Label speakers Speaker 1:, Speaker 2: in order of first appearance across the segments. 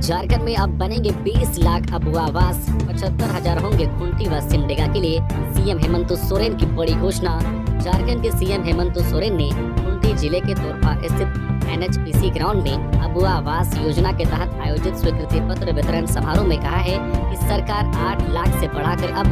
Speaker 1: झारखंड में अब बनेंगे 20 लाख अबुआ आवास, 75,000 होंगे खूंटी व सिमडेगा के लिए। सीएम हेमंत सोरेन की बड़ी घोषणा। झारखंड के सीएम हेमंत सोरेन ने खूंटी जिले के तोरपा स्थित एनएचपीसी ग्राउंड में अबुआ आवास योजना के तहत आयोजित स्वीकृति पत्र वितरण समारोह में कहा है कि सरकार 8 लाख से बढ़ाकर अब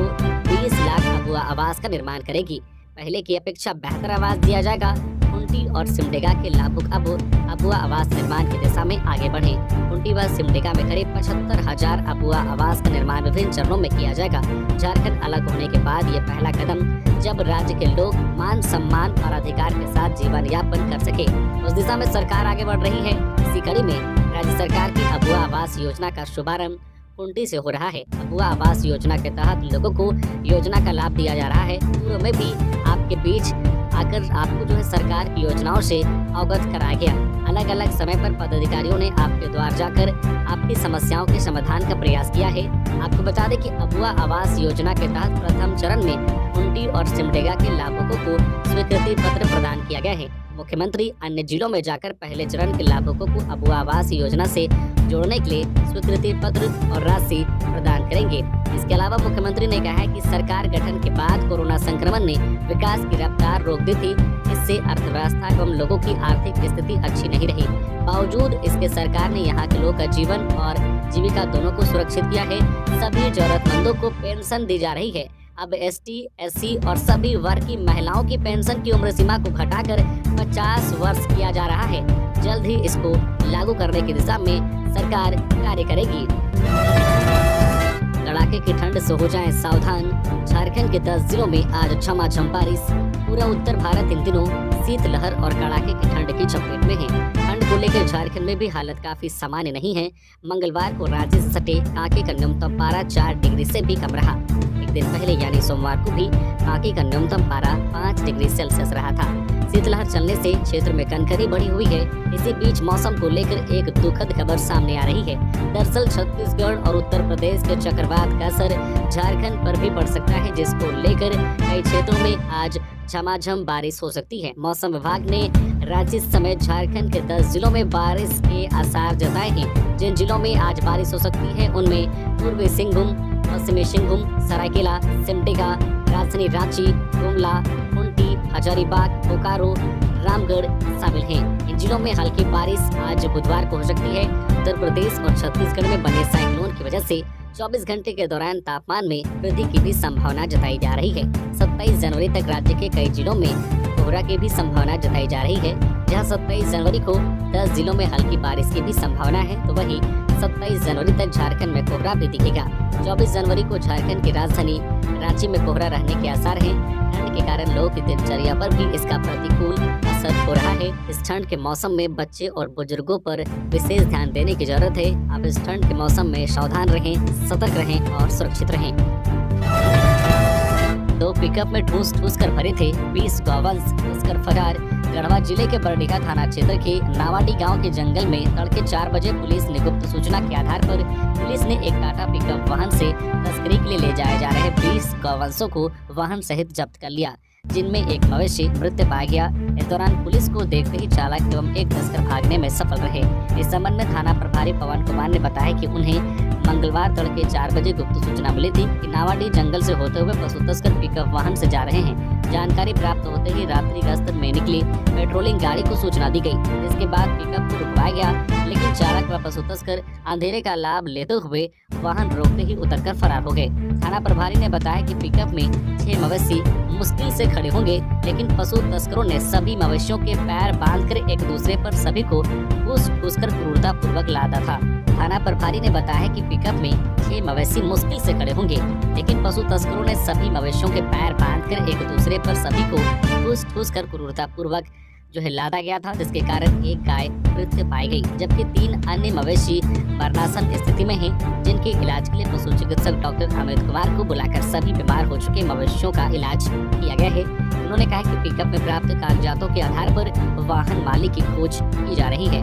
Speaker 1: 20 लाख अबुआ आवास का निर्माण करेगी। पहले की अपेक्षा बेहतर आवास दिया जाएगा। खूंटी और सिमडेगा के लाभुक अब अबुआ आवास निर्माण की दिशा में आगे बढ़े। खूंटी व सिमडेगा में करीब 75,000 अबुआ आवास का निर्माण विभिन्न चरणों में किया जाएगा। झारखंड अलग होने के बाद ये पहला कदम, जब राज्य के लोग मान सम्मान और अधिकार के साथ जीवन यापन कर सके, उस दिशा में सरकार आगे बढ़ रही है। इसी कड़ी में राज्य सरकार की अबुआ आवास योजना का शुभारंभ खूंटी से हो रहा है। अबुआ आवास योजना के तहत लोगों को योजना का लाभ दिया जा रहा है। पूर्व में भी आपके बीच आकर आपको सरकार की योजनाओं से अवगत कराया गया। अलग अलग समय पर पदाधिकारियों ने आपके द्वार जाकर आपकी समस्याओं के समाधान का प्रयास किया है। आपको बता दें कि अबुआ आवास योजना के तहत प्रथम चरण में खूंटी और सिमडेगा के लाभुकों को स्वीकृति पत्र प्रदान किया गया है। मुख्यमंत्री अन्य जिलों में जाकर पहले चरण के लाभुकों को अबुआ आवास योजना से जोड़ने के लिए स्वीकृति पत्र और राशि प्रदान करेंगे। इसके अलावा मुख्यमंत्री ने कहा है कि सरकार गठन के बाद कोरोना संक्रमण ने विकास की रफ्तार रोक दी थी। इससे अर्थव्यवस्था एवं लोगों की आर्थिक स्थिति अच्छी नहीं रही। बावजूद इसके सरकार ने यहाँ के लोगों का जीवन और जीविका दोनों को सुरक्षित किया है। सभी जरूरतमंदों को पेंशन दी जा रही है। अब एसटी, एससी और सभी वर्ग की महिलाओं की पेंशन की उम्र सीमा को घटाकर 50 वर्ष किया जा रहा है। जल्द ही इसको लागू करने की दिशा में सरकार कार्य करेगी। कड़ाके की ठंड से हो जाएं सावधान। झारखंड के 10 जिलों में आज झमाझम बारिश। पूरा उत्तर भारत इन दिनों शीतलहर और कड़ाके की ठंड की चपेट में है। ठंड को लेकर झारखंड में भी हालत काफी सामान्य नहीं है। मंगलवार को राज्य से सटे कांके का न्यूनतम पारा 4 डिग्री से भी कम रहा। एक दिन पहले यानी सोमवार को भी कांके का न्यूनतम पारा 5 डिग्री सेल्सियस रहा था। शीतलहर चलने से क्षेत्र में कनकनी बढ़ी हुई है। इसी बीच मौसम को लेकर एक दुखद खबर सामने आ रही है। दरअसल छत्तीसगढ़ और उत्तर प्रदेश के चक्रवात का असर झारखंड पर भी पड़ सकता है, जिसको लेकर कई क्षेत्रों में आज झमाझम बारिश हो सकती है। मौसम विभाग ने राज्य समेत झारखंड के 10 जिलों में बारिश के आसार जताए हैं। जिन जिलों में आज बारिश हो सकती है उनमें पूर्वी सिंहभूम, पश्चिमी सिंहभूम, सरायकेला, सिमडेगा, राजधानी रांची, गुमला, खूंटी, हजारीबाग, बोकारो, रामगढ़ शामिल हैं। इन जिलों में हल्की बारिश आज बुधवार को हो सकती है। उत्तर प्रदेश और छत्तीसगढ़ में बने साइक्लोन की वजह से 24 घंटे के दौरान तापमान में वृद्धि की भी संभावना जताई जा रही है। 27 जनवरी तक राज्य के कई जिलों में कोहरा की भी संभावना जताई जा रही है। जहां 27 जनवरी को 10 जिलों में हल्की बारिश की भी संभावना है, तो वहीं 27 जनवरी तक झारखंड में कोहरा भी दिखेगा। 24 जनवरी को झारखंड की राजधानी रांची में कोहरा रहने के आसार हैं। ठंड के कारण लोगों की दिनचर्या पर भी इसका प्रतिकूल असर हो रहा है। इस ठंड के मौसम में बच्चे और बुजुर्गों पर विशेष ध्यान देने की जरूरत है। आप इस ठंड के मौसम में सावधान रहें, सतर्क रहें और सुरक्षित रहें। 2 पिकअप में ठूस कर भरे थे 20 गौवंश, तस्कर फरार। गढ़वा जिले के बरडीहा थाना क्षेत्र के नावाडी गांव के जंगल में तड़के 4 बजे पुलिस ने गुप्त सूचना के आधार पर पुलिस ने एक टाटा पिकअप वाहन से तस्करी के लिए ले जाए जा रहे 20 गौवंशों को वाहन सहित जब्त कर लिया, जिनमें एक मवेशी मृत पाया गया। इस दौरान पुलिस को देखते ही चालक एवं एक तस्कर भागने में सफल रहे। इस संबंध में थाना प्रभारी पवन कुमार ने बताया कि उन्हें मंगलवार तड़के 4 बजे गुप्त सूचना मिली थी कि नावाडी जंगल से होते हुए पशु तस्कर पिकअप वाहन से जा रहे हैं। जानकारी प्राप्त होते ही रात्रि गश्त में निकली पेट्रोलिंग गाड़ी को सूचना दी गई, जिसके बाद पिकअप को रुकवाया गया, लेकिन चालक व पशु तस्कर अंधेरे का लाभ लेते हुए वाहन रोकते ही उतरकर फरार हो गए। थाना प्रभारी ने बताया कि पिकअप में 6 मवेशी मुश्किल से खड़े होंगे, लेकिन पशु तस्करों ने सभी मवेशियों के पैर बांधकर एक दूसरे पर सभी को घूस कर क्रूरतापूर्वक लादा था। थाना प्रभारी ने बताया कि पिकअप में 6 मवेशी मुश्किल से खड़े होंगे, लेकिन पशु तस्करों ने सभी मवेशियों के पैर बांधकर एक दूसरे पर सभी को घूस कर क्रूरतापूर्वक लादा गया था, जिसके कारण एक गाय मृत पाई गई, जबकि 3 अन्य मवेशी मरणासन स्थिति में हैं, जिनके इलाज के लिए पशु चिकित्सक डॉक्टर अमित कुमार को बुलाकर सभी बीमार हो चुके मवेशियों का इलाज किया गया है। उन्होंने कहा कि पिकअप में प्राप्त कागजातों के आधार पर वाहन मालिक की खोज की जा रही है।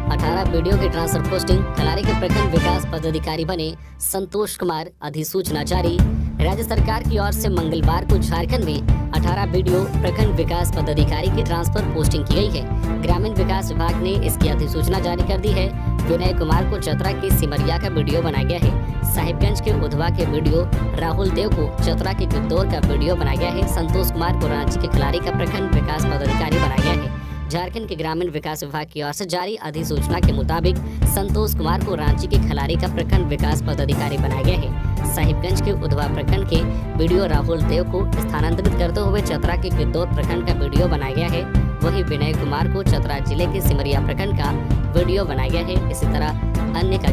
Speaker 1: 18 वीडियो की ट्रांसफर पोस्टिंग। कलारी के प्रखंड विकास पदाधिकारी बने संतोष कुमार, अधिसूचना जारी। राज्य सरकार की ओर से मंगलवार को झारखंड में 18 वीडियो प्रखंड विकास पदाधिकारी की ट्रांसफर पोस्टिंग की गई है। ग्रामीण विकास विभाग ने इसकी अधिसूचना जारी कर दी है। विनय कुमार को चतरा के सिमरिया का वीडियो बनाया गया है। साहिबगंज के उधवा के वीडियो, राहुल देव को चतरा के गिद्धौर का वीडियो बनाया गया है। संतोष कुमार को रांची के खिलाड़ी का प्रखंड विकास पदाधिकारी बनाया गया है। झारखंड के ग्रामीण विकास विभाग की ओर से जारी अधिसूचना के मुताबिक संतोष कुमार को रांची के खिलाड़ी का प्रखंड विकास पदाधिकारी बनाया गया है। साहिबगंज के उधवा प्रखंड के वीडियो राहुल देव को स्थानांतरित करते हुए चतरा के गिद्धौर प्रखंड का वीडियो बनाया गया है। वहीं विनय कुमार को चतरा जिले के सिमरिया प्रखंड का वीडियो बनाया गया है। इसी तरह अन्य का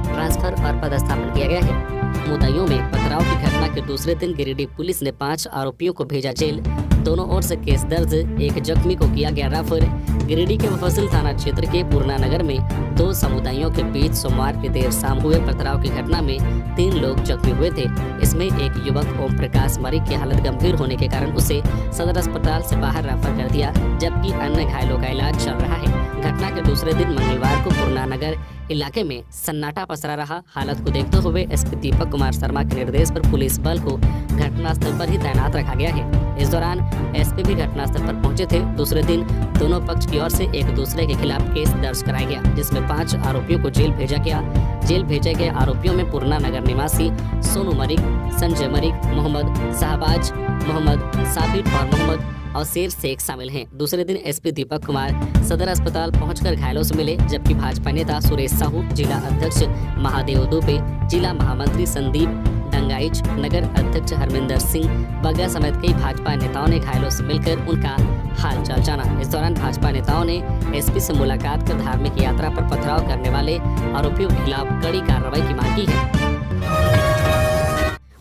Speaker 1: ट्रांसफर और पदस्थापन किया गया है। समुदायों में पथराव की घटना के दूसरे दिन गिरिडीह पुलिस ने 5 आरोपियों को भेजा जेल। दोनों ओर से केस दर्ज, एक जख्मी को किया गया रेफर। गिरिडीह के मुफस्सिल थाना क्षेत्र के पूर्णा नगर में 2 समुदायों के बीच सोमवार की देर शाम हुए पथराव की घटना में 3 लोग जख्मी हुए थे। इसमें एक युवक ओम प्रकाश मरिक की हालत गंभीर होने के कारण उसे सदर अस्पताल से बाहर रेफर कर दिया, जबकि अन्य घायलों का इलाज चल रहा है। घटना के दूसरे दिन मंगलवार को पूर्णा नगर इलाके में सन्नाटा पसरा रहा। हालत को देखते हुए एसपी दीपक कुमार शर्मा के निर्देश पर पुलिस बल को घटनास्थल पर ही तैनात रखा गया है। इस दौरान एसपी भी घटनास्थल पर पहुंचे थे। दूसरे दिन दोनों पक्ष की ओर से एक दूसरे के खिलाफ केस दर्ज कराया गया, जिसमें 5 आरोपियों को जेल भेजा गया। जेल भेजे गए आरोपियों में पूर्णा नगर निवासी सोनू मरिक, संजय मरिक, मोहम्मद शाहबाज, मोहम्मद साबिर और मोहम्मद अवसेर शेख शामिल हैं। दूसरे दिन एसपी दीपक कुमार सदर अस्पताल पहुंचकर घायलों से मिले, जबकि भाजपा नेता सुरेश साहू, जिला अध्यक्ष महादेव दुबे, जिला महामंत्री संदीप डंगाइच, नगर अध्यक्ष हरमिंदर सिंह बग्गा समेत कई भाजपा नेताओं ने घायलों से मिलकर उनका हाल चाल जाना। इस दौरान भाजपा नेताओं ने एसपी से मुलाकात कर धार्मिक यात्रा पर पथराव करने वाले आरोपियों के खिलाफ कड़ी कार्रवाई की मांग की है।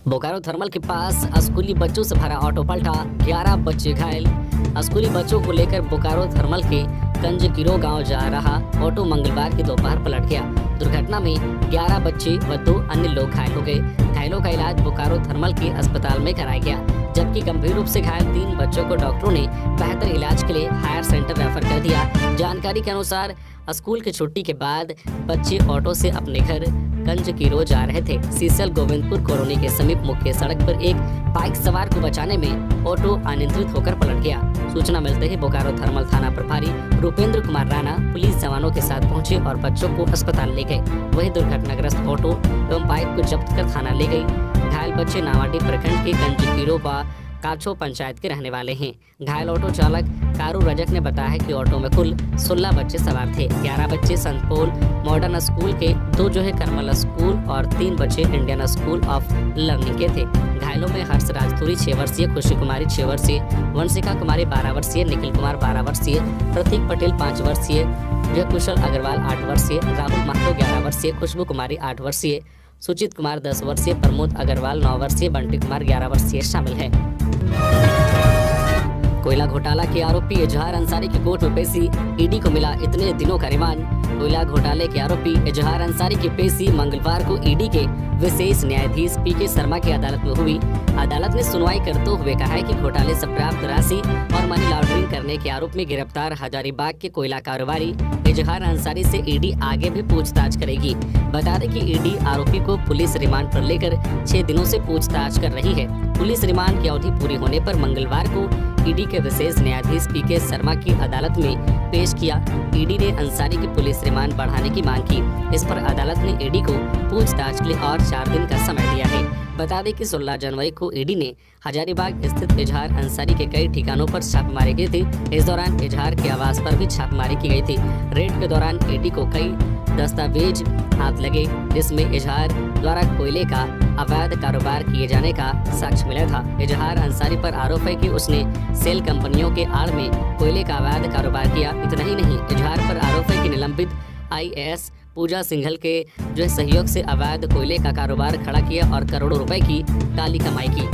Speaker 1: बोकारो थर्मल के पास स्कूली बच्चों से भरा ऑटो पलटा, 11 बच्चे घायल। स्कूली बच्चों को लेकर बोकारो थर्मल के कंजकिरो गांव जा रहा ऑटो मंगलवार की दोपहर पलट गया। दुर्घटना में 11 बच्चे व 2 अन्य लोग घायल हो गए। घायलों का इलाज बोकारो थर्मल के अस्पताल में कराया गया, जबकि गंभीर रूप से घायल 3 बच्चों को डॉक्टरों ने बेहतर इलाज के लिए हायर सेंटर रेफर कर दिया। जानकारी के अनुसार स्कूल की छुट्टी के बाद बच्चे ऑटो से अपने घर कंजकिरो जा रहे थे। सीसल गोविंदपुर कॉलोनी के समीप मुख्य सड़क पर एक बाइक सवार को बचाने में ऑटो अनियंत्रित होकर पलट गया। सूचना मिलते ही बोकारो थर्मल थाना प्रभारी रूपेंद्र कुमार राणा पुलिस जवानों के साथ पहुंचे और बच्चों को अस्पताल ले गए। वहीं दुर्घटनाग्रस्त ऑटो एवं बाइक को जब्त कर थाना ले गई। घायल बच्चे नावाडी प्रखंड के कंजकिरो व काछो पंचायत के रहने वाले हैं। घायल ऑटो चालक कारू रजक ने बताया कि ऑटो में कुल 16 बच्चे सवार थे। 11 बच्चे संत पोल मॉडर्न स्कूल के, 2 जो है करमल स्कूल और 3 बच्चे इंडियन स्कूल ऑफ लर्निंग के थे। घायलों में हर्ष राजपुरी 6 वर्षीय, खुशी कुमारी 6 वर्षीय, वंशिका कुमारी 12 वर्षीय, निखिल कुमार 12 वर्षीय, प्रतीक पटेल 5 वर्षीय, जय कुशल अग्रवाल 8 वर्षीय, राहुल महतो 11 वर्षीय, खुशबू कुमारी 8 वर्षीय, सुचित कुमार 10 वर्षीय, प्रमोद अग्रवाल 9 वर्षीय, बंटी कुमार 11 वर्षीय शामिल है। कोयला घोटाला के आरोपी इजहार अंसारी की कोर्ट में पेशी, ईडी को मिला इतने दिनों का रिमांड। कोयला घोटाले के आरोपी इजहार अंसारी की पेशी मंगलवार को ईडी के विशेष न्यायाधीश पीके शर्मा की अदालत में हुई। अदालत ने सुनवाई करते हुए कहा है कि घोटाले से प्राप्त राशि और मनी लॉन्ड्रिंग करने के आरोप में गिरफ्तार हजारीबाग के कोयला कारोबारी इजहार अंसारी से ईडी आगे भी पूछताछ करेगी। बता दें कि ईडी आरोपी को पुलिस रिमांड पर लेकर 6 दिनों से पूछताछ कर रही है। पुलिस रिमांड की अवधि पूरी होने पर मंगलवार को ईडी के विशेष न्यायाधीश पीके शर्मा की अदालत में पेश किया। ईडी ने अंसारी की पुलिस रिमांड बढ़ाने की मांग की। इस पर अदालत ने ईडी को पूछताछ के लिए और 4 दिन का समय दिया है। बता दें कि 16 जनवरी को ईडी ने हजारीबाग स्थित इजहार अंसारी के कई ठिकानों पर छापेमारी की थी। इस दौरान इजहार के आवास पर भी छापेमारी की गई थी। रेड के दौरान ईडी को कई दस्तावेज हाथ लगे, जिसमें इजहार द्वारा कोयले का अवैध कारोबार किए जाने का साक्ष्य मिला था। इजहार अंसारी पर आरोप है कि उसने सेल कंपनियों के आड़ में कोयले का अवैध कारोबार किया। इतना ही नहीं, इजहार पर आरोप है कि निलंबित IAS पूजा सिंघल के जो सहयोग से अवैध कोयले का कारोबार खड़ा किया और करोड़ों रुपए की काली कमाई की।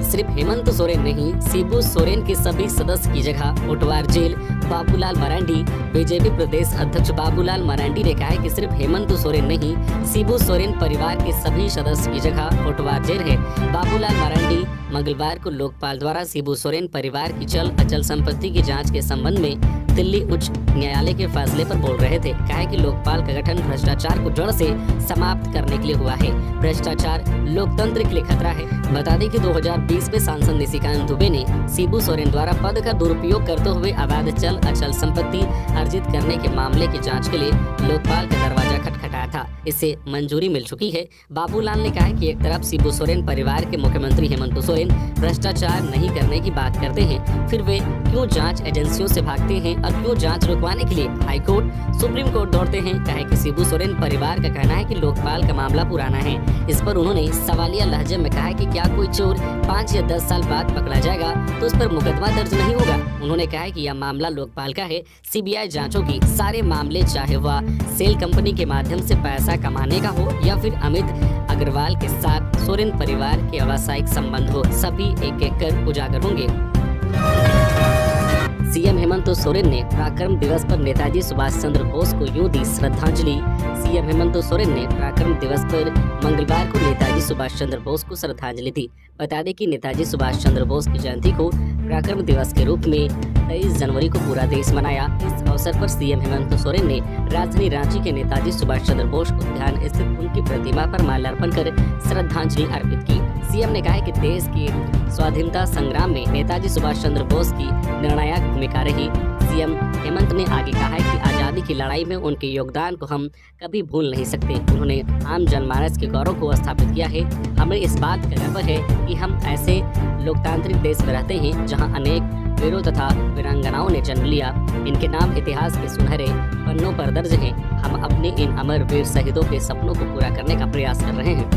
Speaker 1: सिर्फ हेमंत सोरेन नहीं, शिबू सोरेन के सभी सदस्य की जगह ओटवार जेल। बाबूलाल मरांडी। बीजेपी प्रदेश अध्यक्ष बाबूलाल मरांडी ने कहा है कि सिर्फ हेमंत सोरेन नहीं, शिबू सोरेन परिवार के सभी सदस्य की जगह ओटवार जेल है। बाबूलाल मरांडी मंगलवार को लोकपाल द्वारा शिबू सोरेन परिवार की चल अचल संपत्ति की जांच के संबंध में दिल्ली उच्च न्यायालय के फैसले पर बोल रहे थे। कहा कि लोकपाल का गठन भ्रष्टाचार को जड़ से समाप्त करने के लिए हुआ है। भ्रष्टाचार लोकतंत्र के लिए खतरा है। बता दें कि 2020 में सांसद निशिकांत दुबे ने शिबू सोरेन द्वारा पद का दुरुपयोग करते हुए अवैध चल अचल संपत्ति अर्जित करने के मामले की जांच के लिए लोकपाल का दरवाजा खटखटाया था। इसे मंजूरी मिल चुकी है। बाबूलाल ने कहा कि एक तरफ शिबू सोरेन परिवार के मुख्यमंत्री हेमंत सोरेन भ्रष्टाचार नहीं करने की बात करते हैं, फिर वे क्यों जांच एजेंसियों से भागते हैं और क्यों जांच रुकवाने के लिए हाई कोर्ट सुप्रीम कोर्ट दौड़ते हैं। कहा कि शिबू सोरेन परिवार का कहना है कि लोकपाल का मामला पुराना है। इस पर उन्होंने सवालिया लहजे में कहा कि क्या कोई चोर 5 या 10 साल बाद पकड़ा जाएगा तो उस पर मुकदमा दर्ज नहीं होगा। उन्होंने कहा कि यह मामला लोकपाल का है, सीबीआई जांचों की सारे मामले, चाहे वह सेल कंपनी के माध्यम से पैसा कमाने का हो या फिर अमित अग्रवाल के साथ सोरेन परिवार के व्यावसायिक संबंध हो, सभी एक एक कर उजागर होंगे। सीएम हेमंत सोरेन ने पराक्रम दिवस पर नेताजी सुभाष चंद्र बोस को यूं दी श्रद्धांजलि। सीएम हेमंत सोरेन ने पराक्रम दिवस पर मंगलवार को नेताजी सुभाष चंद्र बोस को श्रद्धांजलि दी। बता दें कि नेताजी सुभाष चंद्र बोस की जयंती को पराक्रम दिवस के रूप में 23 जनवरी को पूरा देश मनाया। इस अवसर पर सीएम हेमंत सोरेन ने राजधानी रांची के नेताजी सुभाष चंद्र बोस उद्यान स्थित उनकी प्रतिमा पर माल्यार्पण कर श्रद्धांजलि अर्पित की। सीएम ने कहा कि देश की स्वाधीनता संग्राम में नेताजी सुभाष चंद्र बोस की निर्णायक भूमिका रही। सीएम हेमंत ने आगे कहा है कि आज़ादी की लड़ाई में उनके योगदान को हम कभी भूल नहीं सकते। उन्होंने आम जनमानस के गौरव को स्थापित किया है। हमें इस बात का गर्व है कि हम ऐसे लोकतांत्रिक देश में रहते हैं जहां अनेक वीरों तथा वीरांगनाओं ने जन्म लिया। इनके नाम इतिहास के सुनहरे पन्नों पर दर्ज हैं। हम अपने इन अमर वीर शहीदों के सपनों को पूरा करने का प्रयास कर रहे हैं।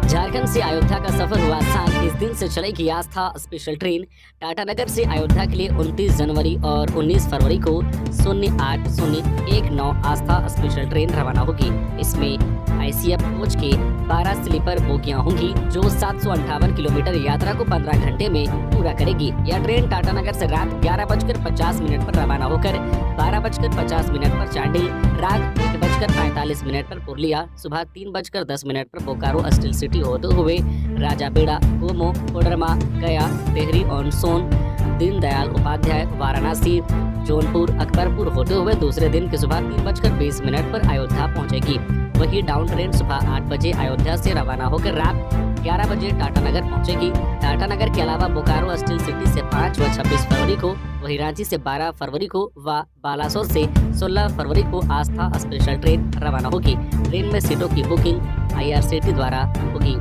Speaker 1: झारखंड से अयोध्या का सफर हुआ आसान। इस दिन से चलेगी आस्था स्पेशल ट्रेन। टाटानगर से अयोध्या के लिए 29 जनवरी और 19 फरवरी को 08-019 आस्था स्पेशल ट्रेन रवाना होगी। इसमें ICF कोच के 12 स्लीपर बोगियां होंगी जो 758 किलोमीटर यात्रा को 15 घंटे में पूरा करेगी। यह ट्रेन टाटानगर से रात 11:50 पर रवाना होकर 12:50 पर चांडिल, रात 1:45 पर पुरलिया, सुबह 3:10 पर बोकारो स्टील सिटी होते हुए राजाबेड़ा, गोमो, कोडरमा, गया, टेहरी ऑन सोन, दीनदयाल उपाध्याय, वाराणसी, जौनपुर, अकबरपुर होते हुए दूसरे दिन की सुबह 3:20 पर अयोध्या पहुंचेगी। वही डाउन ट्रेन सुबह 8 बजे अयोध्या से रवाना होकर रात 11 बजे टाटानगर पहुंचेगी। टाटानगर के अलावा बोकारो स्टील सिटी से 5 व 26 फरवरी को, वही रांची से 12 फरवरी को व बालासोर से 16 फरवरी को आस्था स्पेशल ट्रेन रवाना होगी। ट्रेन में सीटों की बुकिंग IRCTC द्वारा होगी।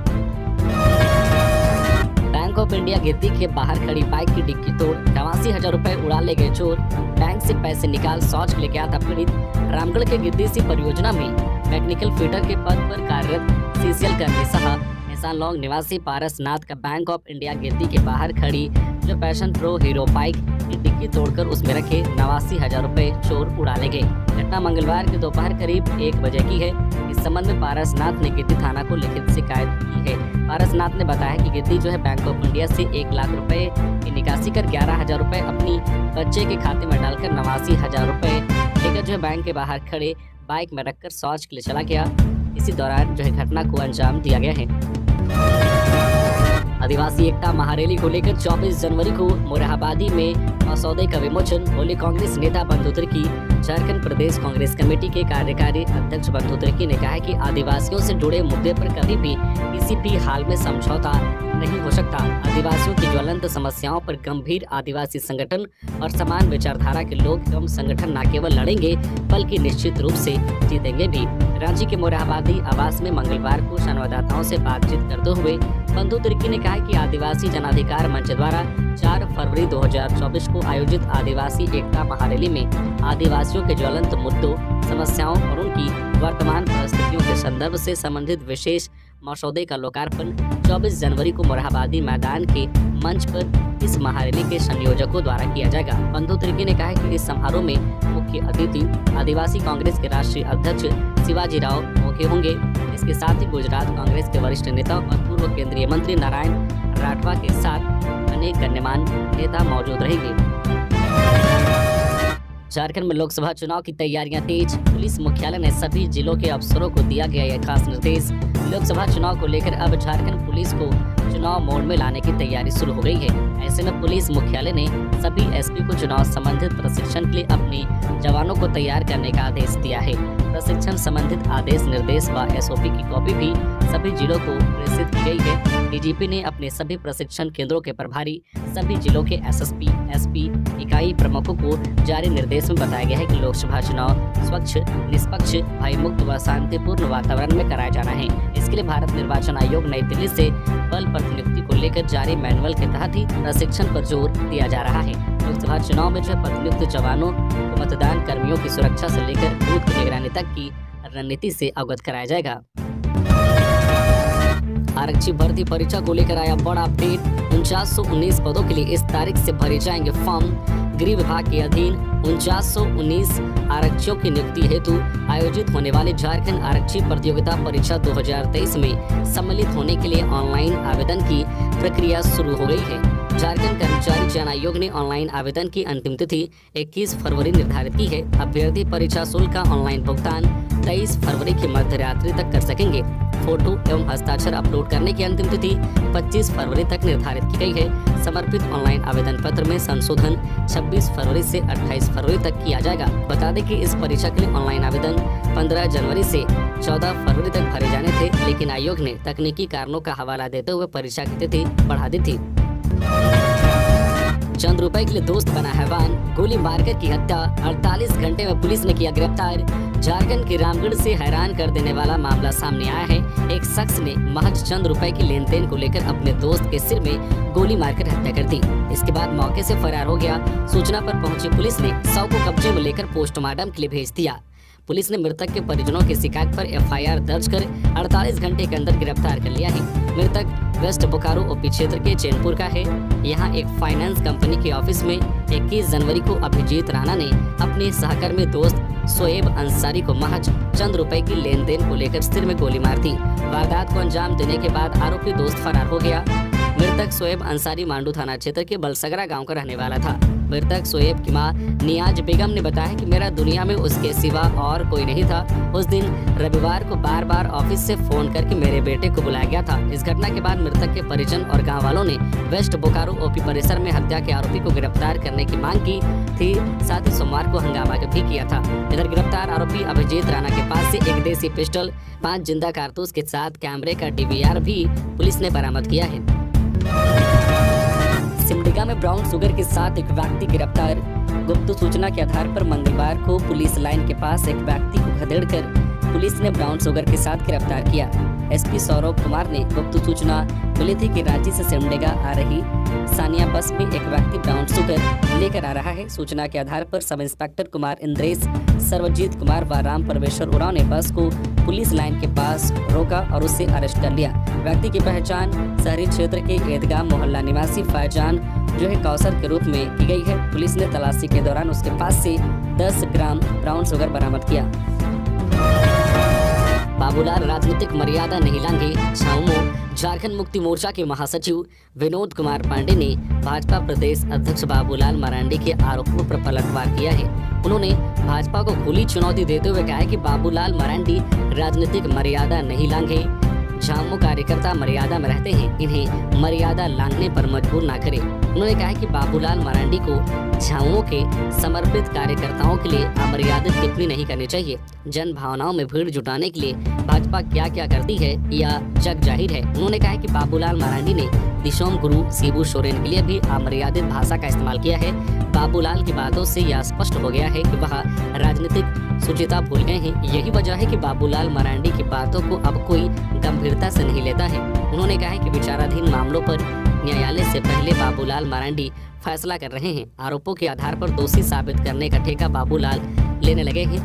Speaker 1: बैंक ऑफ इंडिया गिद्दी के बाहर खड़ी बाइक की डिक्की तोड़ 88,000 रुपए उड़ा ले गए चोर। बैंक से पैसे निकाल शौच के लिए गया था पीड़ित। रामगढ़ के गिद्दी सी परियोजना में मैकेनिकल फिटर के पद पर कार्यरत CCL कर्मी साहब एहसान लॉन्ग निवासी पारस नाथ का बैंक ऑफ इंडिया गिद्दी के बाहर खड़ी जो पैशन प्रो हीरो बाइक की डिक्की तोड़कर उसमें रखे 89,000 रुपए चोर उड़ा ले गए। घटना मंगलवार की दोपहर करीब 1 बजे की है। इस संबंध में पारसनाथ ने गिद्दी थाना को लिखित शिकायत की है। पारसनाथ ने बताया कि गिद्दी जो है बैंक ऑफ इंडिया से 1 लाख रुपए की निकासी कर 11,000 रुपए अपनी बच्चे के खाते में डालकर 89,000 रुपए लेकर जो है बैंक के बाहर खड़े बाइक में रखकर शौच के लिए चला गया। इसी दौरान जो है घटना को अंजाम दिया गया है। आदिवासी एकता महारैली को लेकर 24 जनवरी को मोरहाबादी में मसौदे का विमोचन। बोले कांग्रेस नेता बंधु तिर्की। झारखंड प्रदेश कांग्रेस कमेटी के कार्यकारी अध्यक्ष बंधु तिर्की ने कहा है कि आदिवासियों से जुड़े मुद्दे पर कभी भी किसी भी हाल में समझौता नहीं हो सकता। आदिवासियों की ज्वलंत समस्याओं पर गंभीर आदिवासी संगठन और समान विचारधारा के लोग एवं संगठन न केवल लड़ेंगे बल्कि निश्चित रूप से जीतेंगे भी। रांची के मोरहाबादी आवास में मंगलवार को संवाददाताओं से बातचीत करते हुए बंधु तिर्की ने कहा कि आदिवासी जनाधिकार मंच द्वारा 4 फरवरी 2024 को आयोजित आदिवासी एकता महारैली में आदिवासियों के ज्वलंत मुद्दों, समस्याओं और उनकी वर्तमान परिस्थितियों के संदर्भ से संबंधित विशेष मसौदे का लोकार्पण 24 जनवरी को मोरहाबादी मैदान के मंच पर इस महारैली के संयोजकों द्वारा किया जाएगा। बंधु तिर्की ने कहा कि इस समारोह में मुख्य अतिथि आदिवासी कांग्रेस के राष्ट्रीय अध्यक्ष शिवाजी राव मोखे होंगे। इसके साथ ही गुजरात कांग्रेस के वरिष्ठ नेता और पूर्व केंद्रीय मंत्री नारायण राठवा के साथ अनेक गण्यमान्य नेता मौजूद रहेंगे। झारखंड में लोकसभा चुनाव की तैयारियां तेज। पुलिस मुख्यालय ने सभी जिलों के अफसरों को दिया गया यह खास निर्देश। लोकसभा चुनाव को लेकर अब झारखंड पुलिस को चुनाव मोड में लाने की तैयारी शुरू हो गई है। ऐसे में पुलिस मुख्यालय ने सभी एसपी को चुनाव संबंधित प्रशिक्षण के लिए अपने जवानों को तैयार करने का आदेश दिया है। प्रशिक्षण संबंधित आदेश निर्देश व एसओपी की कॉपी भी सभी जिलों को प्रेषित की गई है। डीजीपी ने अपने सभी प्रशिक्षण केंद्रों के प्रभारी, सभी जिलों के एसएसपी, एसपी, इकाई प्रमुखों को जारी निर्देश में बताया गया है कि लोकसभा चुनाव स्वच्छ, निष्पक्ष, भयमुक्त व शांतिपूर्ण वातावरण में कराया जाना है। इसके लिए भारत निर्वाचन आयोग नई दिल्ली से बल प्रतिनियुक्ति को लेकर जारी मैनुअल के तहत ही प्रशिक्षण पर जोर दिया जा रहा है। लोकसभा चुनाव में प्रतिनियुक्त जवानों को मतदान कर्मियों की सुरक्षा से लेकर बूथ की निगरानी तक की रणनीति से अवगत कराया जाएगा। आरक्षी भर्ती परीक्षा को लेकर आया बड़ा अपडेट। 4919 पदों के लिए इस तारीख से भरे जाएंगे फॉर्म। गृह विभाग के अधीन 4919 आरक्षियों की नियुक्ति हेतु आयोजित होने वाले झारखंड आरक्षी प्रतियोगिता परीक्षा 2023 में सम्मिलित होने के लिए ऑनलाइन आवेदन की प्रक्रिया शुरू हो गई है। झारखंड कर्मचारी चयन आयोग ने ऑनलाइन आवेदन की अंतिम तिथि 21 फरवरी निर्धारित की है। अभ्यर्थी परीक्षा शुल्क का ऑनलाइन भुगतान 23 फरवरी की मध्य रात्रि तक कर सकेंगे। फोटो एवं हस्ताक्षर अपलोड करने की अंतिम तिथि 25 फरवरी तक निर्धारित की गई है। समर्पित ऑनलाइन आवेदन पत्र में संशोधन 26 फरवरी से 28 फरवरी तक किया जाएगा। बता दें कि इस परीक्षा के लिए ऑनलाइन आवेदन 15 जनवरी से 14 फरवरी तक भरे जाने थे, लेकिन आयोग ने तकनीकी कारणों का हवाला देते हुए परीक्षा की तिथि बढ़ा दी थी। चंद रुपए के लिए दोस्त बना हैवान, गोली मारकर की हत्या, 48 घंटे में पुलिस ने किया गिरफ्तार। झारखंड के रामगढ़ से हैरान कर देने वाला मामला सामने आया है। एक शख्स ने महज चंद रुपए की लेन देन को लेकर अपने दोस्त के सिर में गोली मारकर हत्या कर दी। इसके बाद मौके से फरार हो गया। सूचना पर पहुंची पुलिस ने शव को कब्जे में लेकर पोस्टमार्टम के लिए भेज दिया। पुलिस ने मृतक के परिजनों की शिकायत पर एफआईआर दर्ज कर 48 घंटे के अंदर गिरफ्तार कर लिया है। मृतक वेस्ट बोकारो ओपी क्षेत्र के चैनपुर का है। यहाँ एक फाइनेंस कंपनी के ऑफिस में 21 जनवरी को अभिजीत राणा ने अपने सहकर्मी दोस्त शोएब अंसारी को महज चंद रुपए की लेन देन को लेकर सिर में गोली मार दी। वारदात को अंजाम देने के बाद आरोपी दोस्त फरार हो गया। मृतक शोएब अंसारी मांडू थाना क्षेत्र के बलसगरा गांव का रहने वाला था। मृतक शोएब की मां नियाज बेगम ने बताया कि मेरा दुनिया में उसके सिवा और कोई नहीं था। उस दिन रविवार को बार बार ऑफिस से फोन करके मेरे बेटे को बुलाया गया था। इस घटना के बाद मृतक के परिजन और गांव वालों ने वेस्ट बोकारो ओपी परिसर में हत्या के आरोपी को गिरफ्तार करने की मांग की थी। साथ ही सोमवार को हंगामा भी किया था। इधर गिरफ्तार आरोपी अभिजीत राणा के पास से एक देसी पिस्टल, 5 जिंदा कारतूस के साथ कैमरे का डीवीआर भी पुलिस ने बरामद किया है। सिमडेगा में ब्राउन शुगर के साथ एक व्यक्ति गिरफ्तार। गुप्त सूचना के आधार पर मंगलवार को पुलिस लाइन के पास एक व्यक्ति को खदेड़कर पुलिस ने ब्राउन शुगर के साथ गिरफ्तार किया। एसपी सौरभ कुमार ने गुप्त सूचना मिली थी कि रांची से सिमडेगा आ रही सानिया बस में एक व्यक्ति ब्राउन शुगर लेकर आ रहा है। सूचना के आधार पर सब इंस्पेक्टर कुमार इंद्रेश, सर्वजीत कुमार व राम परमेश्वर उरांव ने बस को पुलिस लाइन के पास रोका और उससे अरेस्ट कर लिया। व्यक्ति की पहचान शहरी क्षेत्र के ईदगाह मोहल्ला निवासी फैजान जो है कौसर के रूप में की गई है। पुलिस ने तलाशी के दौरान उसके पास से 10 ग्राम ब्राउन शुगर बरामद किया। बाबूलाल राजनीतिक मर्यादा नहीं लांघे, झामुमो। झारखंड मुक्ति मोर्चा के महासचिव विनोद कुमार पांडे ने भाजपा प्रदेश अध्यक्ष बाबूलाल मरांडी के आरोपों पर पलटवार किया है। उन्होंने भाजपा को खुली चुनौती देते हुए कहा है कि बाबूलाल मरांडी राजनीतिक मर्यादा नहीं लांघे। झामुमो कार्यकर्ता मर्यादा में रहते हैं, इन्हें मर्यादा लांघने पर मजबूर ना करें। उन्होंने कहा कि बाबूलाल मरांडी को झामुमो के समर्पित कार्यकर्ताओं के लिए अमर्यादित टिप्पणी नहीं करनी चाहिए। जन भावनाओं में भीड़ जुटाने के लिए भाजपा क्या क्या करती है या जग जाहिर है। उन्होंने कहा कि बाबूलाल मरांडी ने दिशोम गुरु शिबू सोरेन के लिए भी अमर्यादित भाषा का इस्तेमाल किया है। बाबूलाल की बातों से यह स्पष्ट हो गया है कि वह राजनीतिक शुचिता भूल गए हैं। यही वजह है कि बाबूलाल मरांडी की बातों को अब कोई गंभीरता से नहीं लेता है। उन्होंने कहा है कि विचाराधीन मामलों पर न्यायालय से पहले बाबूलाल मरांडी फैसला कर रहे हैं। आरोपों के आधार पर दोषी साबित करने का ठेका बाबूलाल लेने लगे हैं।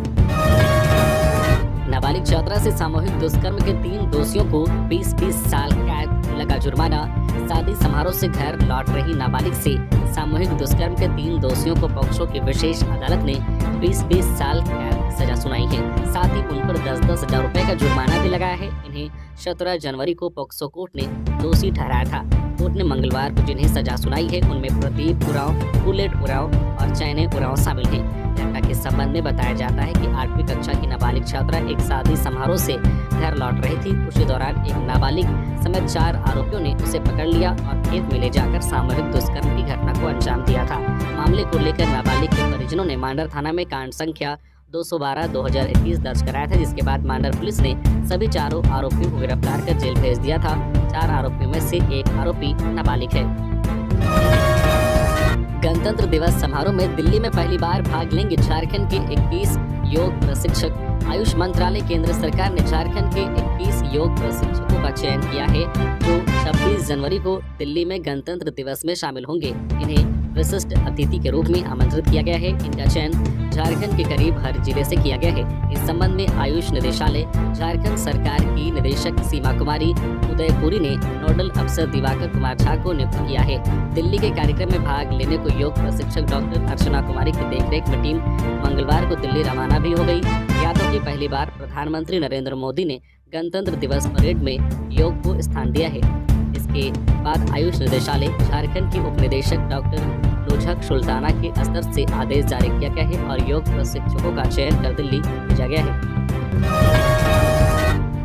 Speaker 1: नाबालिग छात्रा से सामूहिक दुष्कर्म के 3 दोषियों को 20-20 साल कैद लगा जुर्माना। शादी समारोह से घर लौट रही नाबालिग से सामूहिक दुष्कर्म के 3 दोषियों को पॉक्सो की विशेष अदालत ने 20-20 साल कैद सजा सुनाई है। साथ ही उन पर 10-10 हजार रुपए का जुर्माना भी लगाया है। इन्हें 17 जनवरी को पॉक्सो कोर्ट ने दोषी ठहराया था। कोर्ट ने मंगलवार को जिन्हें सजा सुनाई है उनमें प्रदीप उरांव, बुलेट उरांव और चैने उरांव शामिल हैं। घटना के संबंध में बताया जाता है कि 8वीं कक्षा की नाबालिग छात्रा एक शादी समारोह से घर लौट रही थी। उसी दौरान एक नाबालिग समेत 4 आरोपियों ने उसे पकड़ लिया और खेत में ले जाकर सामूहिक दुष्कर्म की घटना को अंजाम दिया था। मामले को लेकर नाबालिग के परिजनों ने मांडर थाना में कांड संख्या 212/2021 दर्ज कराया था, जिसके बाद मांडर पुलिस ने सभी 4 आरोपियों को गिरफ्तार कर जेल भेज दिया था। 4 आरोपियों में से एक आरोपी नाबालिग है। गणतंत्र दिवस समारोह में दिल्ली में पहली बार भाग लेंगे झारखंड के 21 योग प्रशिक्षक। आयुष मंत्रालय केंद्र सरकार ने झारखंड के 21 योग प्रशिक्षकों का चयन किया है, जो 26 जनवरी को दिल्ली में गणतंत्र दिवस में शामिल होंगे। इन्हें विशिष्ट अतिथि के रूप में आमंत्रित किया गया है। इनका चयन झारखंड के करीब हर जिले से किया गया है। इस संबंध में आयुष निदेशालय झारखंड सरकार की निदेशक सीमा कुमारी उदयपुरी ने नोडल अफसर दिवाकर कुमार झा को नियुक्त किया है। दिल्ली के कार्यक्रम में भाग लेने को योग प्रशिक्षक डॉक्टर अर्चना कुमारी की देखरेख में टीम मंगलवार को दिल्ली रवाना भी हो गई। यादों की पहली बार प्रधानमंत्री नरेंद्र मोदी ने गणतंत्र दिवस परेड में योग को स्थान दिया है। इसके बाद आयुष निदेशालय झारखंड के उप निदेशक डॉक्टर लोझक सुल्ताना के स्तर से आदेश जारी किया गया है और योग प्रशिक्षकों का चयन कर दिल्ली भेजा गया है।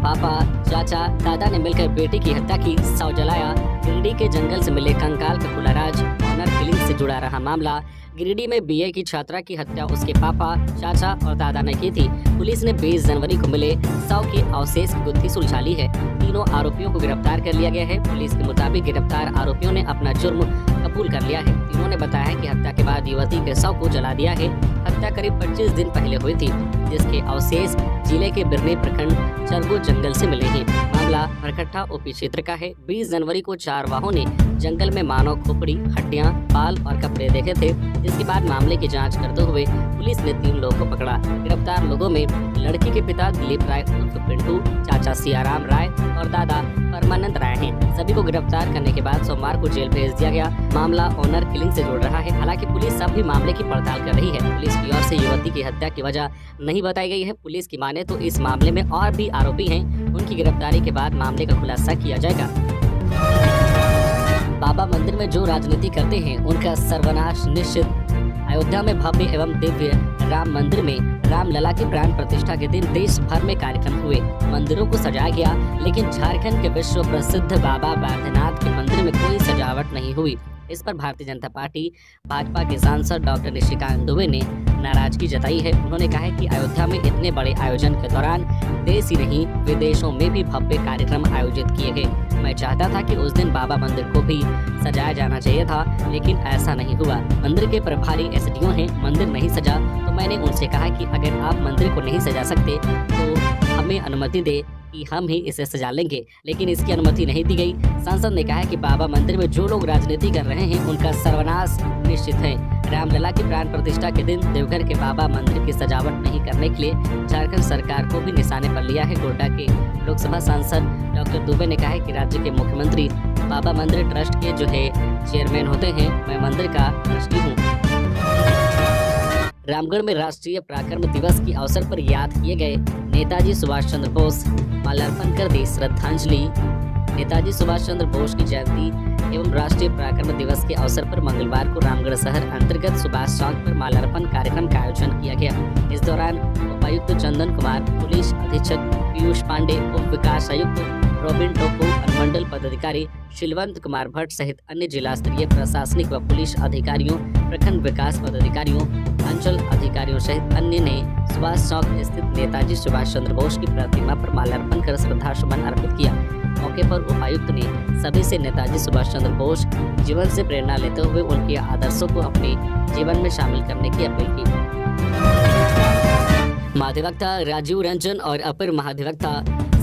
Speaker 1: पापा, चाचा, दादा ने मिलकर बेटी की हत्या की, शव जलाया। गिरिडीह के जंगल से मिले कंकाल का खुला राज। ऑनर किलिंग से जुड़ा रहा मामला। गिरिडीह में बीए की छात्रा की हत्या उसके पापा, चाचा और दादा ने की थी। पुलिस ने 20 जनवरी को मिले शव के अवशेष की गुत्थी सुलझा ली है। तीनों आरोपियों को गिरफ्तार कर लिया गया है। पुलिस के मुताबिक गिरफ्तार आरोपियों ने अपना जुर्म कबूल कर लिया है। तीनों ने बताया कि हत्या के बाद युवती के शव को जला दिया है। हत्या करीब 25 दिन पहले हुई थी, जिसके अवशेष जिले के बिरने प्रखंड चरगो जंगल से मिले हैं। मामला भरकट्टा ओपी क्षेत्र का है। 20 जनवरी को 4 वाहनों ने जंगल में मानव खोपड़ी, हड्डियां, बाल और कपड़े देखे थे, जिसके बाद मामले की जांच करते हुए पुलिस ने 3 लोगों को पकड़ा। गिरफ्तार लोगों में लड़की के पिता दिलीप राय उर्फ पिंटू, चाचा सियाराम राय और दादा परमानंद राय हैं। सभी को गिरफ्तार करने के बाद सोमवार को जेल भेज दिया गया। मामला ऑनर किलिंग से जुड़ रहा है। हालांकि पुलिस अब भी मामले की पड़ताल कर रही है। पुलिस की ओर से युवती की हत्या की वजह नहीं बताई गई है। पुलिस की माने तो इस मामले में और भी आरोपी हैं। उनकी गिरफ्तारी के बाद मामले का खुलासा किया जाएगा। बाबा मंदिर में जो राजनीति करते हैं उनका सर्वनाश निश्चित। अयोध्या में भव्य एवं दिव्य राम मंदिर में रामलला की प्राण प्रतिष्ठा के दिन देश भर में कार्यक्रम हुए। मंदिरों को सजाया गया, लेकिन झारखंड के विश्व प्रसिद्ध बाबा बैद्यनाथ के मंदिर में कोई सजावट नहीं हुई। इस पर भारतीय जनता पार्टी भाजपा के सांसद डॉक्टर निशिकांत दुबे ने नाराजगी जताई है। उन्होंने कहा है कि अयोध्या में इतने बड़े आयोजन के दौरान देश ही नहीं विदेशों में भी भव्य कार्यक्रम आयोजित किए गए। मैं चाहता था कि उस दिन बाबा मंदिर को भी सजाया जाना चाहिए था, लेकिन ऐसा नहीं हुआ। मंदिर के प्रभारी एसडीओ हैं, मंदिर नहीं सजा तो मैंने उनसे कहा कि अगर आप मंदिर को नहीं सजा सकते तो हमें अनुमति दे कि हम ही इसे सजा लेंगे, लेकिन इसकी अनुमति नहीं दी गई। सांसद ने कहा कि बाबा मंदिर में जो लोग राजनीति कर रहे हैं उनका सर्वनाश निश्चित है। रामलला की प्राण प्रतिष्ठा के दिन देवघर के बाबा मंदिर की सजावट नहीं करने के लिए झारखंड सरकार को भी निशाने पर लिया है। गोड्डा के लोकसभा सांसद डॉक्टर दुबे ने कहा है कि राज्य के मुख्यमंत्री बाबा मंदिर ट्रस्ट के जो है चेयरमैन होते हैं, मैं मंदिर का ट्रस्टी हूँ। रामगढ़ में राष्ट्रीय पराक्रम दिवस के अवसर पर याद किए गए नेताजी सुभाष चंद्र बोस, माल्यार्पण कर दी श्रद्धांजलि। नेताजी सुभाष चंद्र बोस की जयंती एवं राष्ट्रीय पराक्रम दिवस के अवसर पर मंगलवार को रामगढ़ शहर अंतर्गत सुभाष चौक पर माल्यार्पण कार्यक्रम का आयोजन किया गया। इस दौरान उपायुक्त चंदन कुमार, पुलिस अधीक्षक पीयूष पांडे, उप विकास आयुक्त रॉबिन टोपो, अनुमंडल पदाधिकारी शिलवंत कुमार भट्ट सहित अन्य जिला स्तरीय प्रशासनिक व पुलिस अधिकारियों, प्रखंड विकास पदाधिकारियों, अंचल अधिकारियों सहित अन्य ने सुभाष चौक स्थित नेताजी सुभाष चंद्र बोस की प्रतिमा पर माल्यार्पण कर श्रद्धासुमन अर्पित किया। मौके पर उपायुक्त ने सभी से नेताजी सुभाष चंद्र बोस जीवन से प्रेरणा लेते हुए उनके आदर्शों को अपने जीवन में शामिल करने की अपील की। महाधिवक्ता राजीव रंजन और अपर महाधिवक्ता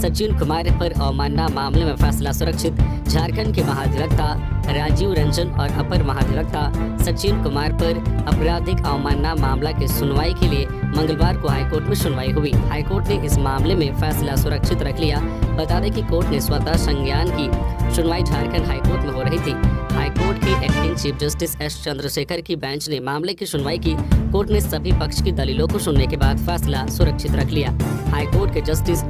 Speaker 1: सचिन कुमार पर अवमानना मामले में फैसला सुरक्षित। झारखंड के महाधिवक्ता राजीव रंजन और अपर महाधिवक्ता सचिन कुमार पर आपराधिक अवमानना मामला की सुनवाई के लिए मंगलवार को हाईकोर्ट में सुनवाई हुई। हाईकोर्ट ने इस मामले में फैसला सुरक्षित रख लिया। बता दें कि कोर्ट ने स्वतः संज्ञान की सुनवाई झारखंड हाईकोर्ट में हो रही थी। हाईकोर्ट के acting chief justice S Chandrashekhar की बेंच ने मामले की सुनवाई की। कोर्ट ने सभी पक्ष की दलीलों को सुनने के बाद फैसला सुरक्षित रख लिया। हाईकोर्ट के जस्टिस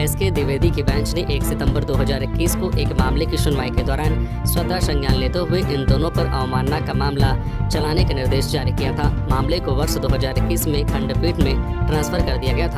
Speaker 1: एस.के. द्विवेदी की बेंच ने 1 सितंबर 2021 को एक मामले की सुनवाई के दौरान स्वतः संज्ञान लेते हुए इन दोनों पर अवमानना का मामला चलाने का निर्देश जारी किया था। मामले को वर्ष 2021 में खंडपीठ में ट्रांसफर कर दिया गया था।